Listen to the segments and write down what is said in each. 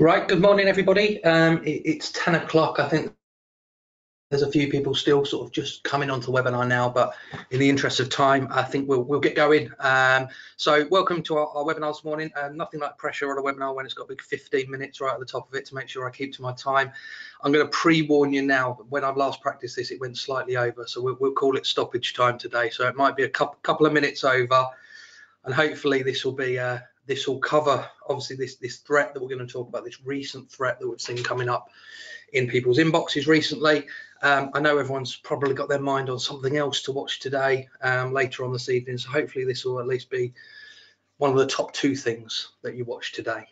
Right, good morning, everybody. It's 10 o'clock. I think there's a few people still sort of just coming onto the webinar now, but in the interest of time, I think we'll get going. So welcome to our webinar this morning. Nothing like pressure on a webinar when it's got a big 15 minutes right at the top of it to make sure I keep to my time. I'm going to pre-warn you now, when I've last practiced this, it went slightly over. So we'll call it stoppage time today. So it might be a couple of minutes over, and hopefully this will cover, obviously, this threat that we're going to talk about, this recent threat that we've seen coming up in people's inboxes recently. I know everyone's probably got their mind on something else to watch today, later on this evening, so hopefully this will at least be one of the top two things that you watch today.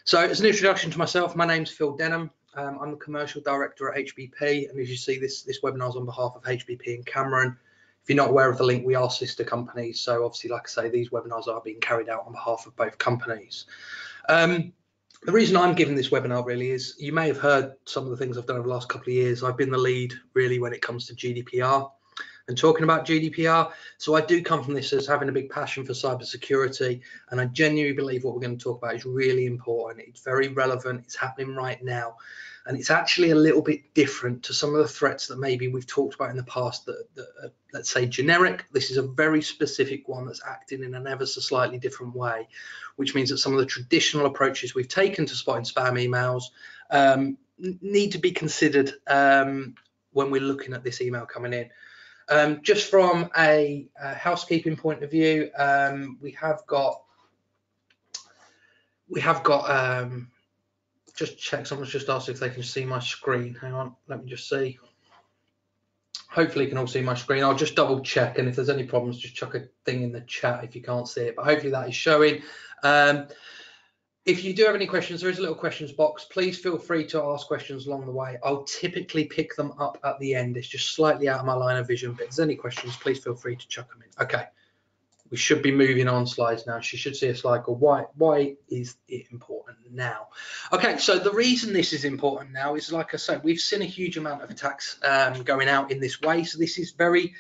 So as an introduction to myself, my name's Phil Denham. I'm the commercial director at HBP, and as you see, this webinar is on behalf of HBP and Cameron. If you're not aware of the link, we are sister companies. So obviously, like I say, these webinars are being carried out on behalf of both companies. The reason I'm giving this webinar really is you may have heard some of the things I've done over the last couple of years. I've been the lead really when it comes to GDPR and talking about GDPR. So I do come from this as having a big passion for cybersecurity, and I genuinely believe what we're going to talk about is really important. It's very relevant. It's happening right now. And it's actually a little bit different to some of the threats that maybe we've talked about in the past that are, let's say, generic. This is a very specific one that's acting in an ever so slightly different way, which means that some of the traditional approaches we've taken to spotting spam emails need to be considered when we're looking at this email coming in. Just from a housekeeping point of view, we have got just check, someone's just asked if they can see my screen. Hang on, let me just see. Hopefully you can all see my screen. I'll just double check, and if there's any problems, just chuck a thing in the chat if you can't see it, but hopefully that is showing. If you do have any questions, there is a little questions box. Please feel free to ask questions along the way. I'll typically pick them up at the end. It's just slightly out of my line of vision, but if there's any questions, please feel free to chuck them in. Okay, we should be moving on slides now. She should see a slide called why is it important now? Okay, so the reason this is important now is, like I said, we've seen a huge amount of attacks going out in this way. So this is very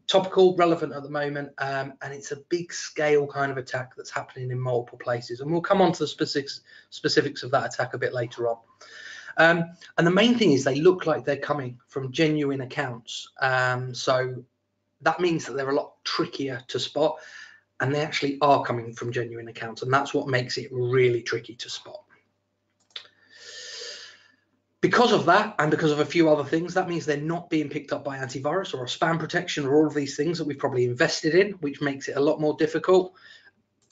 topical, relevant at the moment, and it's a big scale kind of attack that's happening in multiple places. And we'll come on to the specifics of that attack a bit later on. And the main thing is they look like they're coming from genuine accounts. So that means that they're a lot trickier to spot, and they actually are coming from genuine accounts, and that's what makes it really tricky to spot. Because of that, and because of a few other things, that means they're not being picked up by antivirus or a spam protection or all of these things that we've probably invested in, which makes it a lot more difficult.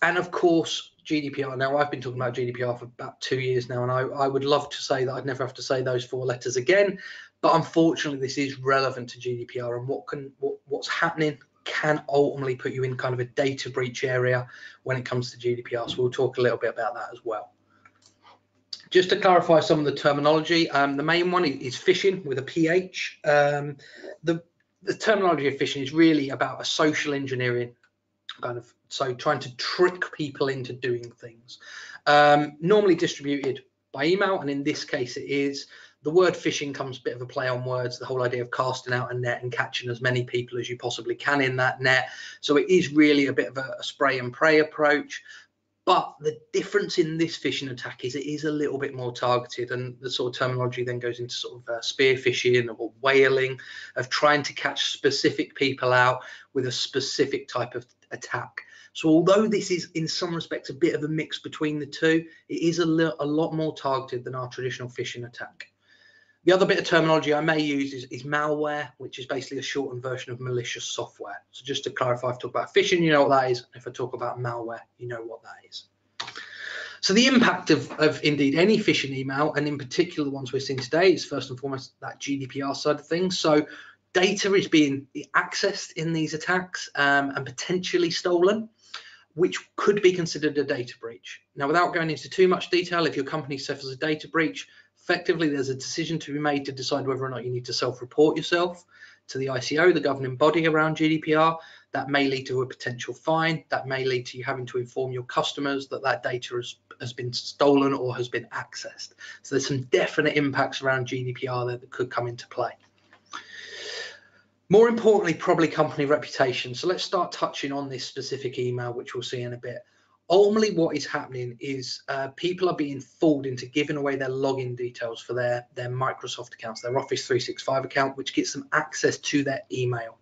And of course, GDPR. Now, I've been talking about GDPR for about 2 years now, and I would love to say that I'd never have to say those 4 letters again, but unfortunately, this is relevant to GDPR, and what's happening can ultimately put you in kind of a data breach area when it comes to GDPR. So we'll talk a little bit about that as well. Just to clarify some of the terminology, the main one is phishing with a PH. The terminology of phishing is really about a social engineering kind of, so trying to trick people into doing things. Normally distributed by email, and in this case it is. The word phishing comes a bit of a play on words, the whole idea of casting out a net and catching as many people as you possibly can in that net. So it is really a bit of a spray and pray approach. But the difference in this phishing attack is it is a little bit more targeted, and the sort of terminology then goes into sort of spear phishing or whaling, of trying to catch specific people out with a specific type of attack. So although this is in some respects a bit of a mix between the two, it is a lot more targeted than our traditional phishing attack. The other bit of terminology I may use is malware, which is basically a shortened version of malicious software. So just to clarify, if I talk about phishing, you know what that is. If I talk about malware, you know what that is. So the impact of indeed any phishing email, and in particular the ones we're seeing today, is first and foremost that GDPR side of things. So data is being accessed in these attacks and potentially stolen, which could be considered a data breach. Now, without going into too much detail, if your company suffers a data breach, effectively there's a decision to be made to decide whether or not you need to self-report yourself to the ICO, the governing body around GDPR. That may lead to a potential fine. That may lead to you having to inform your customers that that data has been stolen or has been accessed. So there's some definite impacts around GDPR there that could come into play. More importantly, probably company reputation. So let's start touching on this specific email, which we'll see in a bit. Ultimately, what is happening is people are being fooled into giving away their login details for their Microsoft accounts, their Office 365 account, which gets them access to their email.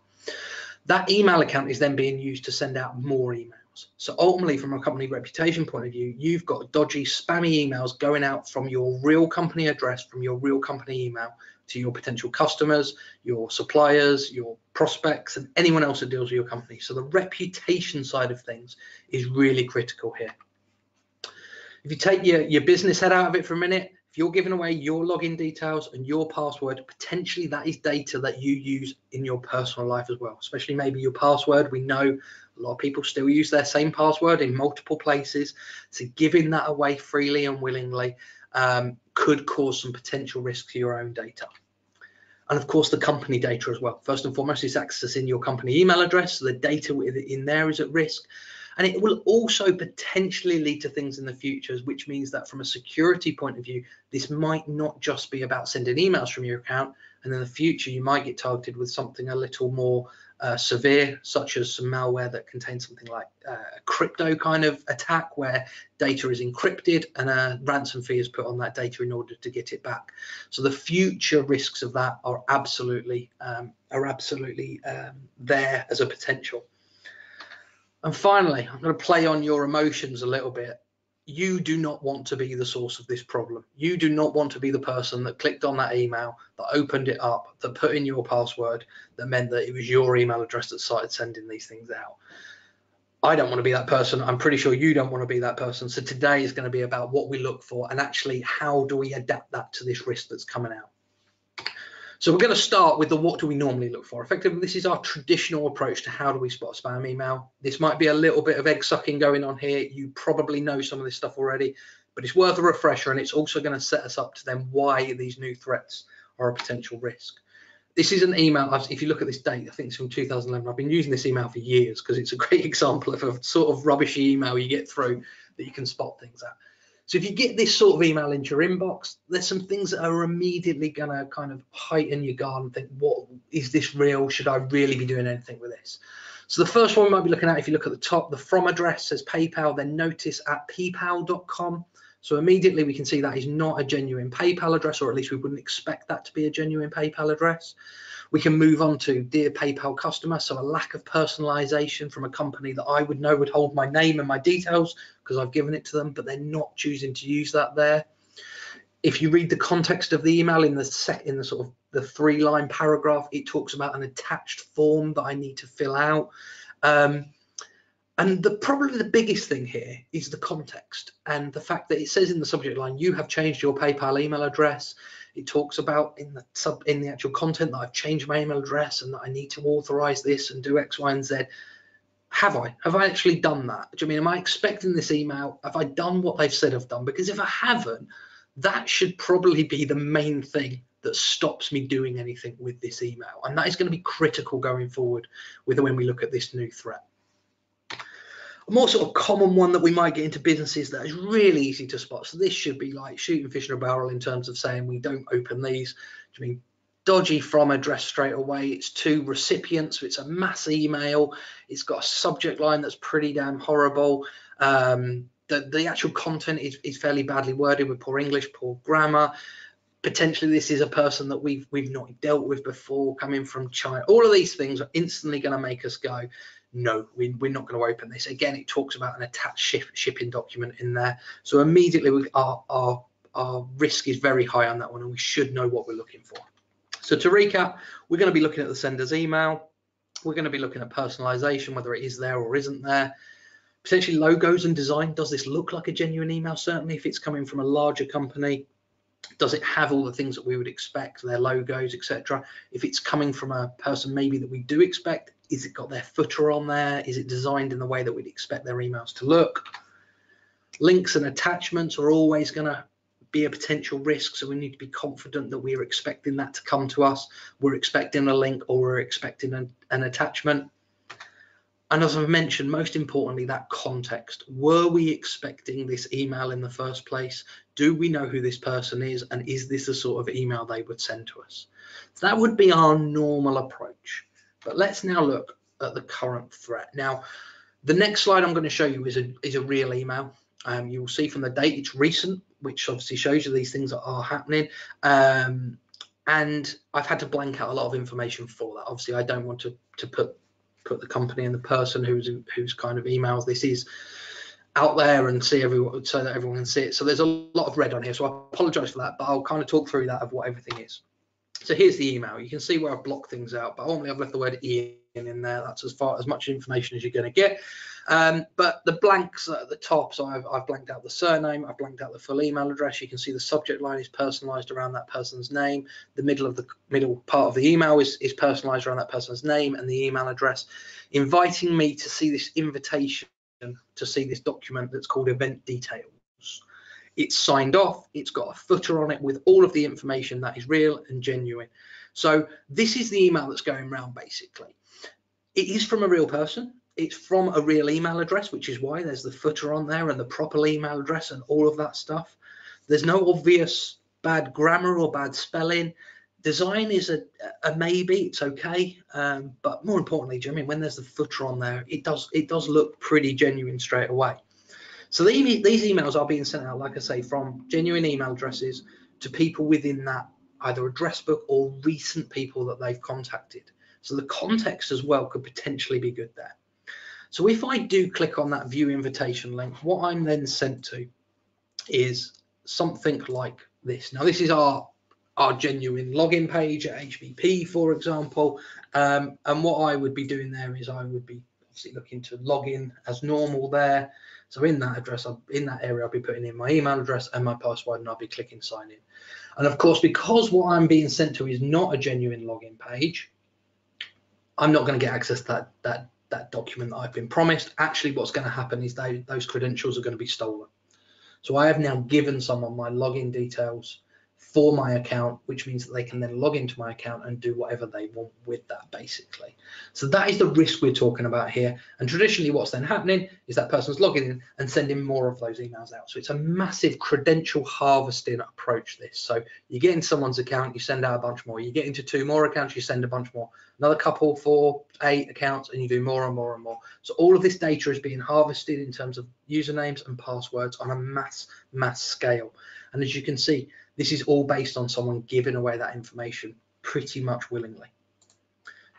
That email account is then being used to send out more emails. So ultimately, from a company reputation point of view, you've got dodgy, spammy emails going out from your real company address, from your real company email to your potential customers, your suppliers, your prospects, and anyone else that deals with your company. So the reputation side of things is really critical here. If you take your business head out of it for a minute, if you're giving away your login details and your password, potentially that is data that you use in your personal life as well, especially maybe your password. We know a lot of people still use their same password in multiple places. So giving that away freely and willingly could cause some potential risk to your own data. And of course, the company data as well. First and foremost, it's accessing your company email address. So the data in there is at risk. And it will also potentially lead to things in the future, which means that from a security point of view, this might not just be about sending emails from your account. And in the future, you might get targeted with something a little more severe, such as some malware that contains something like a crypto kind of attack where data is encrypted and a ransom fee is put on that data in order to get it back. So the future risks of that are absolutely there as a potential. And finally, I'm going to play on your emotions a little bit. You do not want to be the source of this problem. You do not want to be the person that clicked on that email, that opened it up, that put in your password, that meant that it was your email address that started sending these things out. I don't want to be that person. I'm pretty sure you don't want to be that person. So today is going to be about what we look for and actually how do we adapt that to this risk that's coming out. So we're going to start with the what do we normally look for. Effectively, this is our traditional approach to how do we spot a spam email. This might be a little bit of egg sucking going on here. You probably know some of this stuff already, but it's worth a refresher, and it's also going to set us up to then why these new threats are a potential risk. This is an email, if you look at this date, I think it's from 2011. I've been using this email for years because it's a great example of a sort of rubbishy email you get through that you can spot things at. So if you get this sort of email into your inbox, there's some things that are immediately going to kind of heighten your guard and think, what is this real? Should I really be doing anything with this? So the first one we might be looking at, if you look at the top, the from address says PayPal, then notice at paypal.com. So immediately we can see that is not a genuine PayPal address, or at least we wouldn't expect that to be a genuine PayPal address. We can move on to Dear PayPal Customer, so a lack of personalization from a company that I would know would hold my name and my details because I've given it to them, but they're not choosing to use that there. If you read the context of the email in the sort of the 3-line paragraph, it talks about an attached form that I need to fill out. And probably the biggest thing here is the context and the fact that it says in the subject line, you have changed your PayPal email address. It talks about in the actual content that I've changed my email address and that I need to authorize this and do X, Y, and Z. Have I actually done that? Do you mean, am I expecting this email? Have I done what they've said I've done? Because if I haven't, that should probably be the main thing that stops me doing anything with this email. And that is going to be critical going forward when we look at this new threat. A more sort of common one that we might get into businesses that is really easy to spot. So this should be like shooting fish in a barrel in terms of saying we don't open these. I mean, dodgy from address straight away. It's to recipients. So it's a mass email. It's got a subject line that's pretty damn horrible. The actual content is fairly badly worded with poor English, poor grammar. Potentially this is a person that we've not dealt with before, coming from China. All of these things are instantly going to make us go, no, we're not going to open this. Again, it talks about an attached shipping document in there. So immediately our risk is very high on that one, and we should know what we're looking for. So to recap, we're going to be looking at the sender's email. We're going to be looking at personalization, whether it is there or isn't there. Potentially logos and design. Does this look like a genuine email? Certainly if it's coming from a larger company. Does it have all the things that we would expect, their logos, etc.? If it's coming from a person maybe that we do expect, is it got their footer on there? Is it designed in the way that we'd expect their emails to look? Links and attachments are always going to be a potential risk, so we need to be confident that we're expecting that to come to us. We're expecting a link or we're expecting an attachment. And as I've mentioned, most importantly, that context. Were we expecting this email in the first place? Do we know who this person is? And is this the sort of email they would send to us? So that would be our normal approach. But let's now look at the current threat. Now, The next slide I'm going to show you is a real email. You will see from the date it's recent, which obviously shows you these things are happening. And I've had to blank out a lot of information for that. Obviously, I don't want to put the company and the person whose kind of emails this is out there and see everyone, so that everyone can see it. So there's a lot of red on here, so I apologize for that, but I'll kind of talk through that of what everything is. So here's the email. You can see where I've blocked things out, but only I've left the word Ian in there. That's as much information as you're going to get. But the blanks at the top, so I've blanked out the surname, I've blanked out the full email address. You can see the subject line is personalized around that person's name. The middle part of the email is personalized around that person's name and the email address, inviting me to see this invitation, to see this document that's called event details. It's signed off, it's got a footer on it with all of the information that is real and genuine. So this is the email that's going around basically. It is from a real person. It's from a real email address, which is why there's the footer on there and the proper email address and all of that stuff. There's no obvious bad grammar or bad spelling. Design is a maybe, it's okay. But more importantly, do you know what I mean, when there's the footer on there, it does look pretty genuine straight away. So these emails are being sent out, like I say, from genuine email addresses to people within that either address book or recent people that they've contacted. So the context as well could potentially be good there. So if I do click on that view invitation link, what I'm then sent to is something like this. Now this is our genuine login page at HBP, for example. And what I would be doing there is I would be obviously looking to log in as normal there. So in that address, in that area, I'll be putting in my email address and my password, and I'll be clicking sign in. And of course, because what I'm being sent to is not a genuine login page, I'm not going to get access to that document that I've been promised. Actually, what's going to happen is those credentials are going to be stolen. So I have now given someone my login details for my account, which means that they can then log into my account and do whatever they want with that, basically. So that is the risk we're talking about here. And traditionally what's then happening is that person's logging in and sending more of those emails out. So it's a massive credential harvesting approach, this. So you get into someone's account, you send out a bunch more. You get into 2 more accounts, you send a bunch more. Another couple, 4, 8 accounts, and you do more and more and more. So all of this data is being harvested in terms of usernames and passwords on a mass scale. And as you can see, this is all based on someone giving away that information pretty much willingly.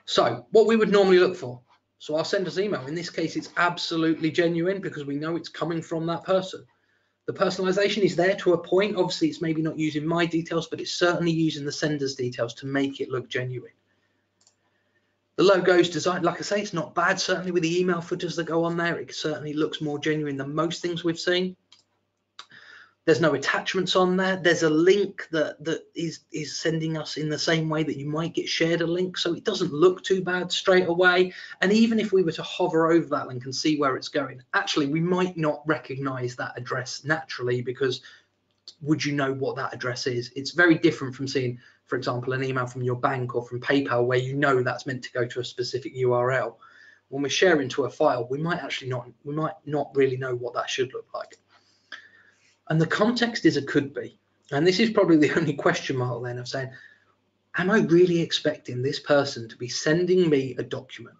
So what we would normally look for. So our sender's email, in this case, it's absolutely genuine because we know it's coming from that person. The personalization is there to a point. Obviously, it's maybe not using my details, but it's certainly using the sender's details to make it look genuine. The logo's designed, like I say, it's not bad. Certainly with the email footers that go on there, it certainly looks more genuine than most things we've seen. There's no attachments on there. There's a link that is sending us in the same way that you might get shared a link. So it doesn't look too bad straight away. And even if we were to hover over that link and see where it's going, actually, we might not recognize that address naturally, because would you know what that address is? It's very different from seeing, for example, an email from your bank or from PayPal, where you know that's meant to go to a specific URL. When we're sharing to a file, we might not really know what that should look like. And the context is a could be. And this is probably the only question mark then of saying, am I really expecting this person to be sending me a document?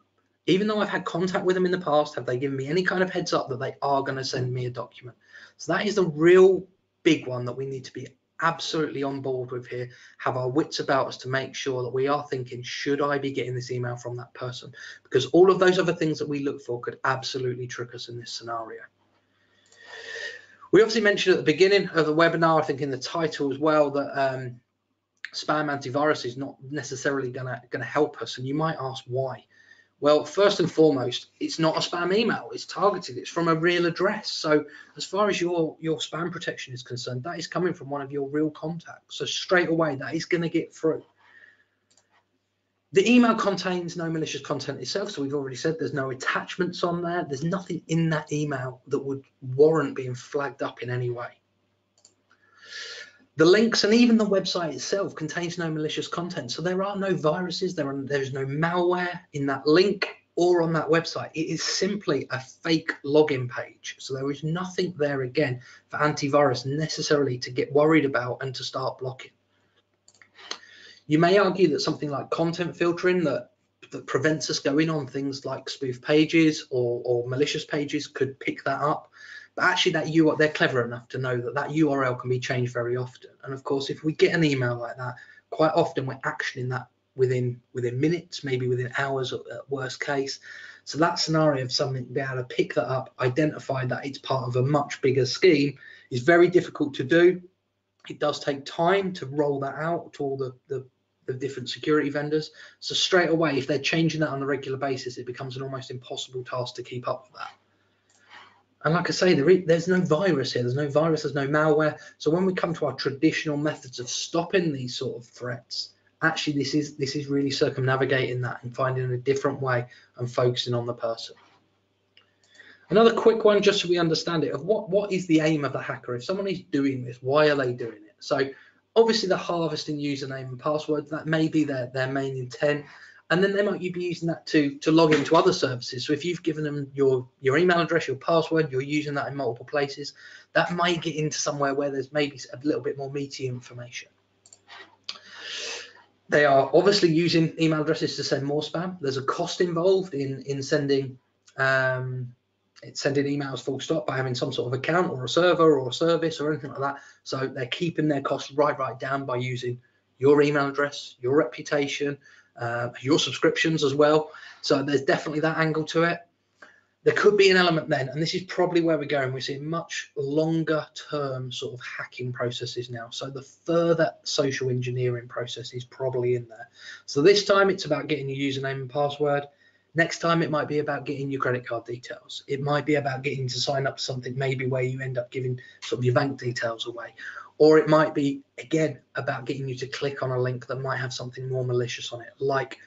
Even though I've had contact with them in the past, have they given me any kind of heads up that they are going to send me a document? So that is the real big one that we need to be absolutely on board with here, have our wits about us to make sure that we are thinking, should I be getting this email from that person? Because all of those other things that we look for could absolutely trick us in this scenario. We obviously mentioned at the beginning of the webinar, I think in the title as well, that spam antivirus is not necessarily going to help us. And you might ask why. Well, first and foremost, it's not a spam email. It's targeted. It's from a real address. So as far as your spam protection is concerned, that is coming from one of your real contacts. So straight away, that is going to get through. The email contains no malicious content itself, so we've already said there's no attachments on there. There's nothing in that email that would warrant being flagged up in any way. The links and even the website itself contains no malicious content, so there are no viruses, there's no malware in that link or on that website. It is simply a fake login page, so there is nothing there again for antivirus necessarily to get worried about and to start blocking. You may argue that something like content filtering that that prevents us going on things like spoof pages or malicious pages could pick that up. But actually that URL, they're clever enough to know that that URL can be changed very often. And of course, if we get an email like that, quite often we're actioning that within minutes, maybe within hours at worst case. So that scenario of something to be able to pick that up, identify that it's part of a much bigger scheme, is very difficult to do. It does take time to roll that out to all the different security vendors. So straight away, if they're changing that on a regular basis, it becomes an almost impossible task to keep up with that. And like I say, there's no virus here. There's no virus, there's no malware. So when we come to our traditional methods of stopping these sort of threats, actually this is really circumnavigating that and finding a different way and focusing on the person. Another quick one, just so we understand it, of what is the aim of the hacker? If someone is doing this, why are they doing it? So obviously they're harvesting username and passwords. That may be their main intent. And then they might be using that to log into other services. So if you've given them your email address, your password, you're using that in multiple places, that might get into somewhere where there's maybe a little bit more meaty information. They are obviously using email addresses to send more spam. There's a cost involved in sending emails full stop by having some sort of account or a server or a service or anything like that. So they're keeping their costs right down by using your email address, your reputation, your subscriptions as well. So there's definitely that angle to it. There could be an element then, and this is probably where we're going, we're seeing much longer term sort of hacking processes now. So the further social engineering process is probably in there. So this time it's about getting your username and password. Next time it might be about getting your credit card details. It might be about getting to sign up to something maybe where you end up giving sort of your bank details away. Or it might be, again, about getting you to click on a link that might have something more malicious on it, like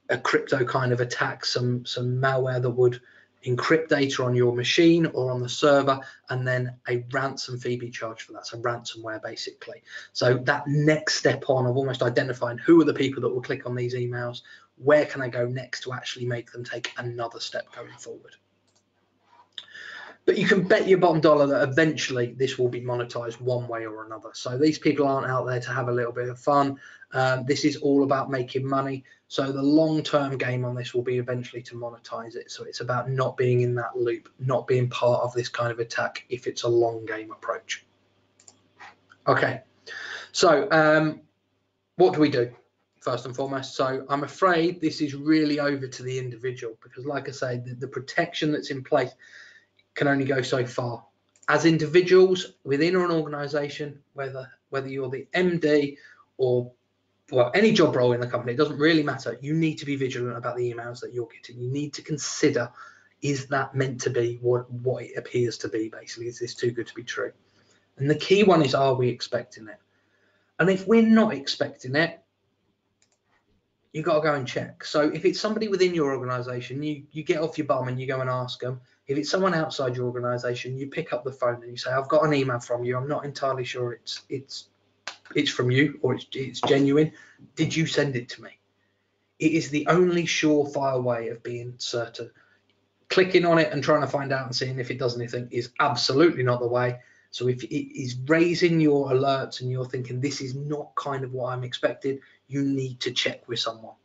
a crypto kind of attack, some malware that would encrypt data on your machine or on the server, and then a ransom fee be charged for that. So ransomware, basically. So that next step on of almost identifying who are the people that will click on these emails, where can I go next to actually make them take another step going forward. But you can bet your bottom dollar that eventually this will be monetized one way or another. So these people aren't out there to have a little bit of fun. This is all about making money. So the long-term game on this will be eventually to monetize it. So it's about not being in that loop, not being part of this kind of attack if it's a long game approach. Okay, so what do we do? First and foremost, so I'm afraid this is really over to the individual, because like I say, the protection that's in place can only go so far. As individuals within an organization, whether you're the MD or any job role in the company, it doesn't really matter. You need to be vigilant about the emails that you're getting. You need to consider, is that meant to be what it appears to be? Basically, is this too good to be true? And the key one is, are we expecting it? And if we're not expecting it, you've got to go and check. So if it's somebody within your organization, you get off your bum and you go and ask them. If it's someone outside your organization, you pick up the phone and you say, I've got an email from you. I'm not entirely sure it's from you or it's genuine. Did you send it to me? It is the only surefire way of being certain. Clicking on it and trying to find out and seeing if it does anything is absolutely not the way. So if it is raising your alerts and you're thinking this is not kind of what I'm expecting, you need to check with someone.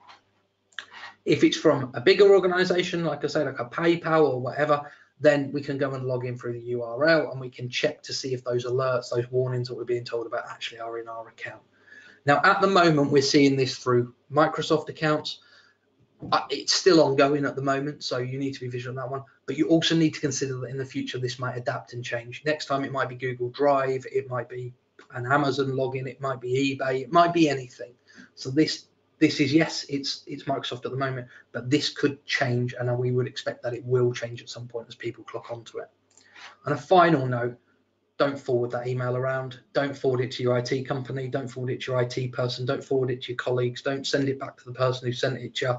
If it's from a bigger organization, like I say, like a PayPal or whatever, then we can go and log in through the URL and we can check to see if those alerts, those warnings that we're being told about actually are in our account. Now, at the moment, we're seeing this through Microsoft accounts. It's still ongoing at the moment, so you need to be vigilant on that one. But you also need to consider that in the future, this might adapt and change. Next time, it might be Google Drive, it might be an Amazon login, it might be eBay, it might be anything. So this is, yes, it's Microsoft at the moment, but this could change, and we would expect that it will change at some point as people clock onto it. And a final note, don't forward that email around. Don't forward it to your IT company. Don't forward it to your IT person. Don't forward it to your colleagues. Don't send it back to the person who sent it to you.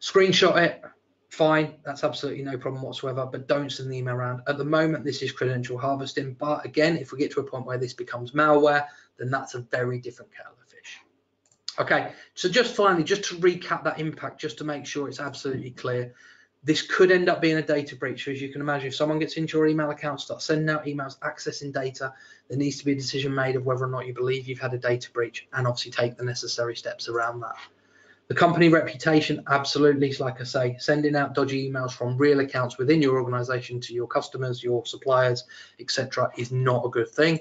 Screenshot it, fine, that's absolutely no problem whatsoever, but don't send the email around. At the moment, this is credential harvesting, but again, if we get to a point where this becomes malware, then that's a very different kettle of fish. Okay, so just finally, just to recap that impact, just to make sure it's absolutely clear, this could end up being a data breach. So as you can imagine, if someone gets into your email account, starts sending out emails, accessing data, there needs to be a decision made of whether or not you believe you've had a data breach, and obviously take the necessary steps around that. The company reputation, absolutely. Like I say, sending out dodgy emails from real accounts within your organization to your customers, your suppliers, etc., is not a good thing.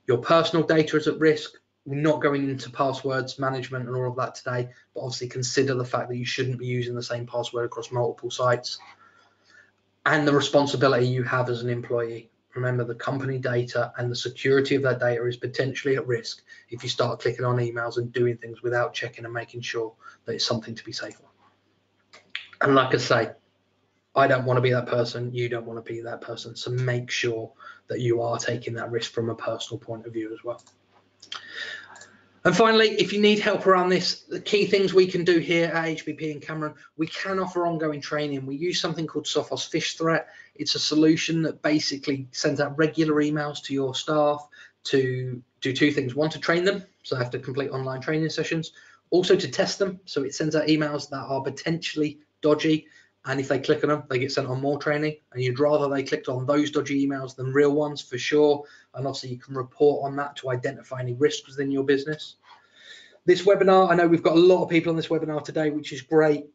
Your personal data is at risk. We're not going into passwords management and all of that today, but obviously consider the fact that you shouldn't be using the same password across multiple sites, and the responsibility you have as an employee. Remember, the company data and the security of that data is potentially at risk if you start clicking on emails and doing things without checking and making sure that it's something to be safe on. And like I say, I don't want to be that person. You don't want to be that person. So make sure that you are taking that risk from a personal point of view as well. And finally, if you need help around this, the key things we can do here at HBP and Cameron, we can offer ongoing training. We use something called Sophos Fish Threat. It's a solution that basically sends out regular emails to your staff to do two things. One, to train them, so they have to complete online training sessions. Also to test them, so it sends out emails that are potentially dodgy, and if they click on them, they get sent on more training. And you'd rather they clicked on those dodgy emails than real ones, for sure. And obviously you can report on that to identify any risks within your business. This webinar, I know we've got a lot of people on this webinar today, which is great,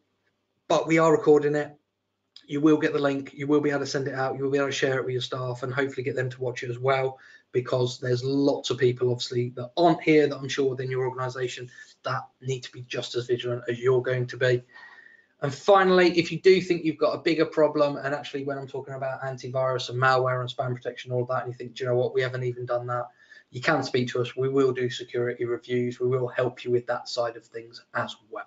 but we are recording it. You will get the link. You will be able to send it out. You will be able to share it with your staff and hopefully get them to watch it as well, because there's lots of people, obviously, that aren't here that I'm sure within your organization that need to be just as vigilant as you're going to be. And finally, if you do think you've got a bigger problem, and actually when I'm talking about antivirus and malware and spam protection, all that, and you think, do you know what, we haven't even done that, you can speak to us. We will do security reviews. We will help you with that side of things as well.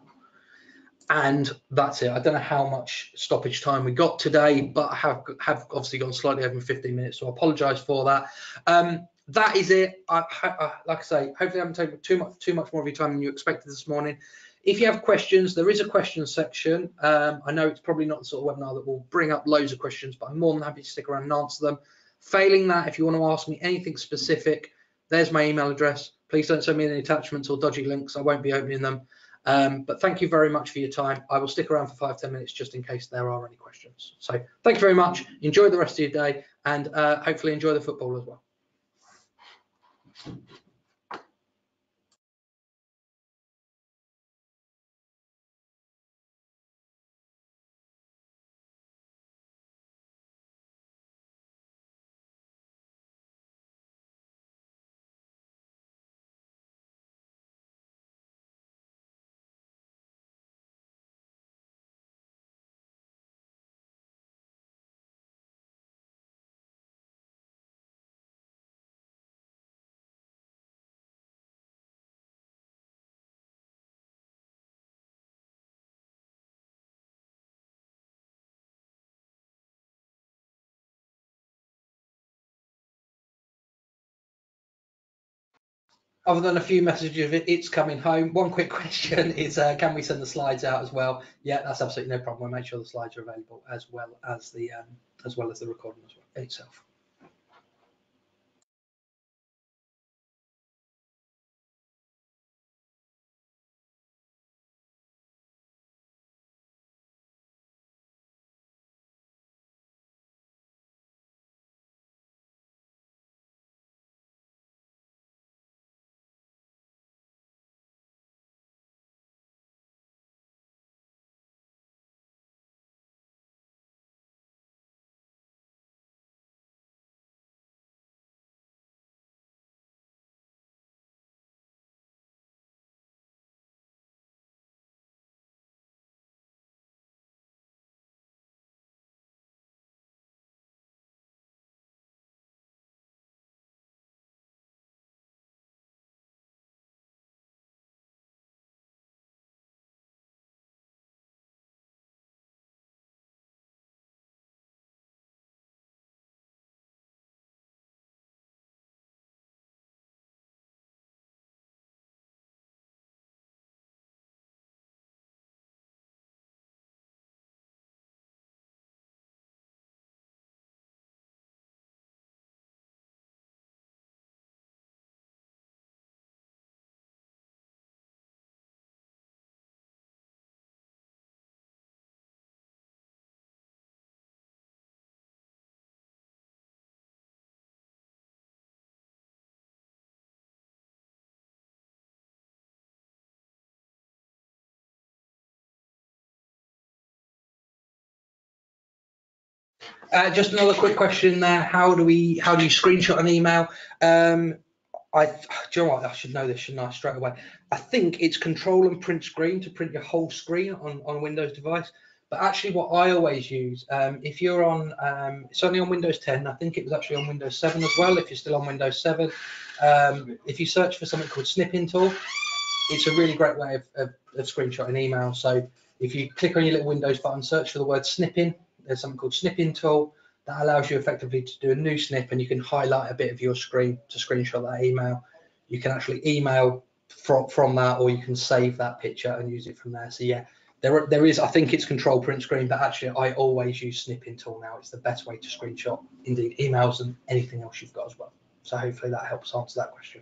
And that's it. I don't know how much stoppage time we got today, but I have obviously gone slightly over 15 minutes, so I apologize for that. That is it. Like I say, hopefully I haven't taken too much more of your time than you expected this morning. If you have questions, there is a questions section. I know it's probably not the sort of webinar that will bring up loads of questions, but I'm more than happy to stick around and answer them. Failing that, if you want to ask me anything specific, there's my email address. Please don't send me any attachments or dodgy links. I won't be opening them. But thank you very much for your time. I will stick around for 5-10 minutes just in case there are any questions. So thank you very much. Enjoy the rest of your day, and hopefully enjoy the football as well. Other than a few messages of it's coming home, one quick question is, can we send the slides out as well? Yeah, that's absolutely no problem. We'll make sure the slides are available as well as the recording as well itself. Just another quick question there. How do you screenshot an email? Do you know what? I should know this, shouldn't I? Straight away. I think it's Control and Print Screen to print your whole screen on a Windows device. But actually, what I always use, if you're on, it's only on Windows 10. I think it was actually on Windows 7 as well. If you're still on Windows 7, if you search for something called Snipping Tool, it's a really great way of screenshotting email. So if you click on your little Windows button, search for the word snipping, there's something called Snipping Tool that allows you effectively to do a new snip, and you can highlight a bit of your screen to screenshot that email. You can actually email from that, or you can save that picture and use it from there. So yeah, there is, I think it's Control Print Screen, but actually I always use Snipping Tool now. It's the best way to screenshot indeed emails and anything else you've got as well. So hopefully that helps answer that question.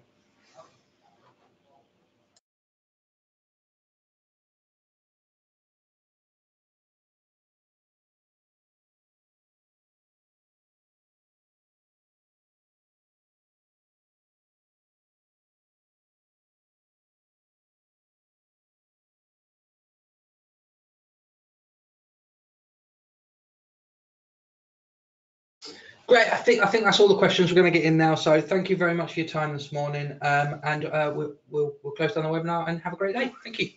Great. I think that's all the questions we're going to get in now. So thank you very much for your time this morning, and we'll close down the webinar and have a great day. Thank you.